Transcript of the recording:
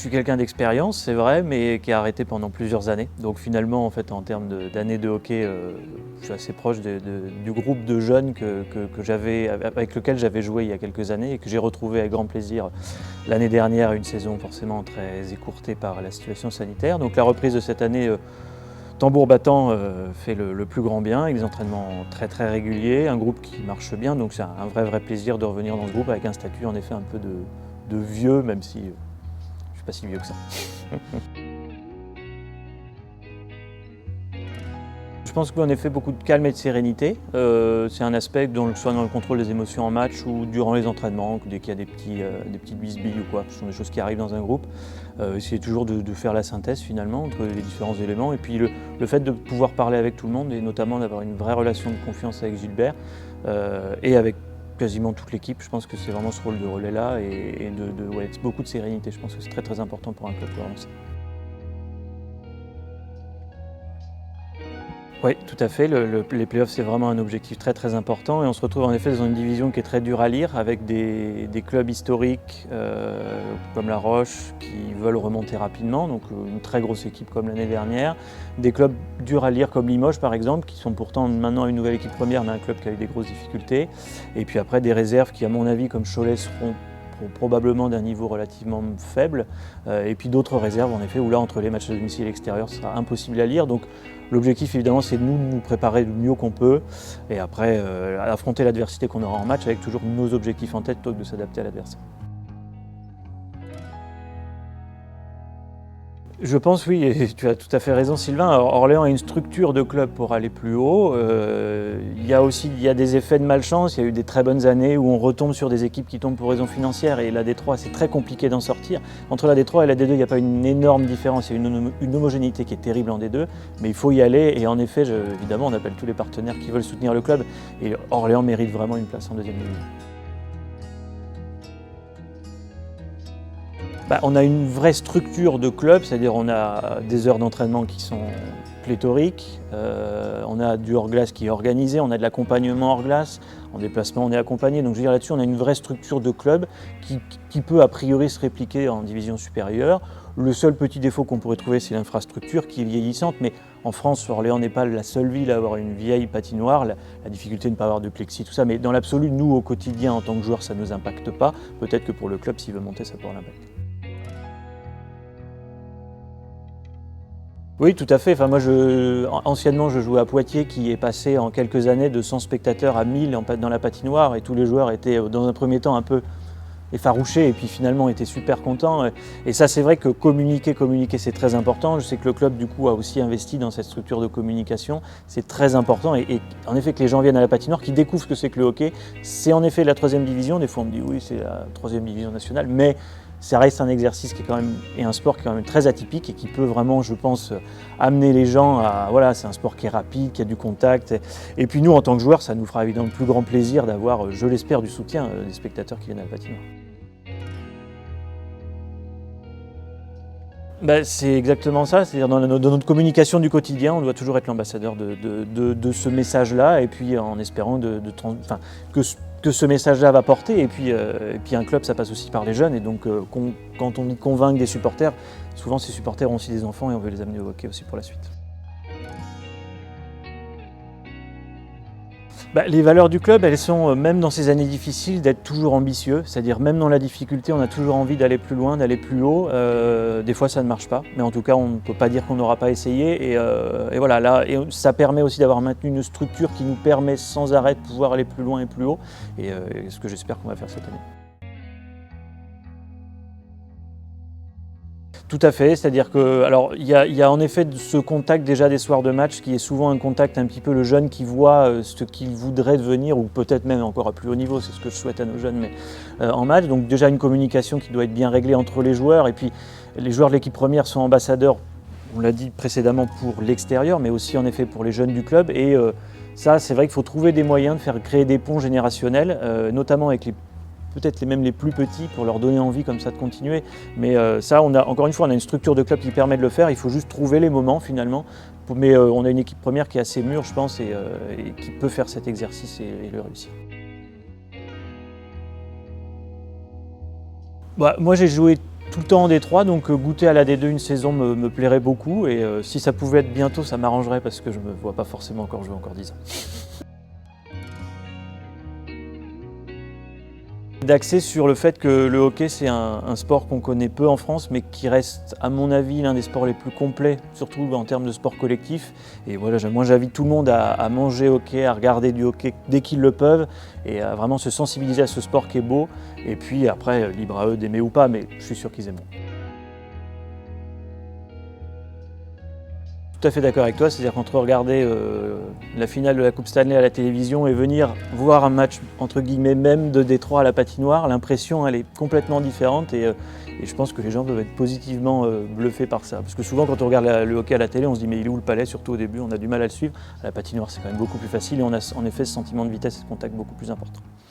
suis quelqu'un d'expérience, c'est vrai, mais qui a arrêté pendant plusieurs années. Donc finalement, en fait, en termes d'années de hockey, je suis assez proche du groupe de jeunes avec lequel j'avais joué il y a quelques années et que j'ai retrouvé avec grand plaisir l'année dernière, une saison forcément très écourtée par la situation sanitaire. Donc la reprise de cette année, tambour battant, fait le plus grand bien, avec des entraînements très très réguliers, un groupe qui marche bien. Donc c'est un vrai plaisir de revenir dans ce groupe avec un statut en effet un peu de vieux, même si je suis pas si vieux que ça. Je pense qu'en effet beaucoup de calme et de sérénité. C'est un aspect soit dans le contrôle des émotions en match ou durant les entraînements, dès qu'il y a des petites bisbilles ou quoi, ce sont des choses qui arrivent dans un groupe. Essayer toujours de faire la synthèse finalement entre les différents éléments. Et puis le fait de pouvoir parler avec tout le monde et notamment d'avoir une vraie relation de confiance avec Gilbert et avec quasiment toute l'équipe, je pense que c'est vraiment ce rôle de relais-là et beaucoup de sérénité. Je pense que c'est très très important pour un club de avancer. Oui, tout à fait. Les playoffs, c'est vraiment un objectif très très important et on se retrouve en effet dans une division qui est très dure à lire avec des clubs historiques comme La Roche qui veulent remonter rapidement, donc une très grosse équipe comme l'année dernière. Des clubs durs à lire comme Limoges par exemple, qui sont pourtant maintenant une nouvelle équipe première mais un club qui a eu des grosses difficultés. Et puis après des réserves qui à mon avis comme Cholet seront probablement d'un niveau relativement faible, et puis d'autres réserves en effet où là entre les matchs de domicile et l'extérieur ce sera impossible à lire. Donc l'objectif évidemment c'est de nous préparer le mieux qu'on peut et après affronter l'adversité qu'on aura en match avec toujours nos objectifs en tête plutôt que de s'adapter à l'adversaire. Je pense oui, et tu as tout à fait raison Sylvain. Alors, Orléans a une structure de club pour aller plus haut. Il y a des effets de malchance, il y a eu des très bonnes années où on retombe sur des équipes qui tombent pour raisons financières et la D3 c'est très compliqué d'en sortir. Entre la D3 et la D2 il n'y a pas une énorme différence, il y a une homogénéité qui est terrible en D2, mais il faut y aller et en effet évidemment on appelle tous les partenaires qui veulent soutenir le club et Orléans mérite vraiment une place en deuxième division. On a une vraie structure de club, c'est-à-dire on a des heures d'entraînement qui sont pléthoriques, on a du hors-glace qui est organisé, on a de l'accompagnement hors-glace, en déplacement on est accompagné, donc je veux dire là-dessus on a une vraie structure de club qui peut a priori se répliquer en division supérieure. Le seul petit défaut qu'on pourrait trouver c'est l'infrastructure qui est vieillissante, mais en France, Orléans n'est pas la seule ville à avoir une vieille patinoire, la difficulté de ne pas avoir de plexi, tout ça, mais dans l'absolu, nous au quotidien en tant que joueurs ça ne nous impacte pas, peut-être que pour le club s'il veut monter ça pourrait l'impacter. Oui, tout à fait. Enfin, moi, anciennement, je jouais à Poitiers, qui est passé en quelques années de 100 spectateurs à 1000 dans la patinoire, et tous les joueurs étaient, dans un premier temps, un peu effarouchés, et puis finalement étaient super contents. Et ça, c'est vrai que communiquer, c'est très important. Je sais que le club, du coup, a aussi investi dans cette structure de communication. C'est très important. Et en effet, que les gens viennent à la patinoire, qu'ils découvrent ce que c'est que le hockey. C'est en effet la 3e division. Des fois, on me dit oui, c'est la 3e division nationale, mais ça reste un exercice qui est quand même, et un sport qui est quand même très atypique et qui peut vraiment, je pense, amener les gens à... Voilà, c'est un sport qui est rapide, qui a du contact. Et puis nous, en tant que joueurs, ça nous fera évidemment le plus grand plaisir d'avoir, je l'espère, du soutien des spectateurs qui viennent à la patinoire. C'est exactement ça, c'est-à-dire dans notre communication du quotidien, on doit toujours être l'ambassadeur de ce message-là et puis en espérant que ce message-là va porter et puis un club ça passe aussi par les jeunes et donc quand on y convainc des supporters, souvent ces supporters ont aussi des enfants et on veut les amener au hockey aussi pour la suite. Les valeurs du club, elles sont, même dans ces années difficiles, d'être toujours ambitieux. C'est-à-dire même dans la difficulté, on a toujours envie d'aller plus loin, d'aller plus haut. Des fois, ça ne marche pas. Mais en tout cas, on ne peut pas dire qu'on n'aura pas essayé. Et voilà, là, et ça permet aussi d'avoir maintenu une structure qui nous permet sans arrêt de pouvoir aller plus loin et plus haut. Et ce que j'espère qu'on va faire cette année. Tout à fait, c'est-à-dire que, alors il y a en effet ce contact déjà des soirs de match qui est souvent un contact un petit peu le jeune qui voit ce qu'il voudrait devenir ou peut-être même encore à plus haut niveau, c'est ce que je souhaite à nos jeunes, mais en match. Donc déjà une communication qui doit être bien réglée entre les joueurs et puis les joueurs de l'équipe première sont ambassadeurs, on l'a dit précédemment, pour l'extérieur mais aussi en effet pour les jeunes du club et ça c'est vrai qu'il faut trouver des moyens de faire créer des ponts générationnels, notamment avec peut-être même les plus petits pour leur donner envie comme ça de continuer. Mais ça, encore une fois, on a une structure de club qui permet de le faire. Il faut juste trouver les moments finalement. Mais on a une équipe première qui est assez mûre, je pense, et qui peut faire cet exercice et le réussir. Moi, j'ai joué tout le temps en D3, donc goûter à la D2 une saison me plairait beaucoup. Et si ça pouvait être bientôt, ça m'arrangerait parce que je ne me vois pas forcément encore jouer encore 10 ans. D'axer sur le fait que le hockey c'est un sport qu'on connaît peu en France mais qui reste à mon avis l'un des sports les plus complets, surtout en termes de sport collectif. Et voilà, moi j'invite tout le monde à manger hockey, à regarder du hockey dès qu'ils le peuvent et à vraiment se sensibiliser à ce sport qui est beau. Et puis après, libre à eux d'aimer ou pas, mais je suis sûr qu'ils aimeront. Tout à fait d'accord avec toi, c'est-à-dire qu'entre regarder la finale de la Coupe Stanley à la télévision et venir voir un match entre guillemets même de Détroit à la patinoire, l'impression elle est complètement différente et je pense que les gens peuvent être positivement bluffés par ça. Parce que souvent quand on regarde le hockey à la télé, on se dit mais il est où le palais, surtout au début, on a du mal à le suivre. À la patinoire c'est quand même beaucoup plus facile et on a en effet ce sentiment de vitesse et de contact beaucoup plus important.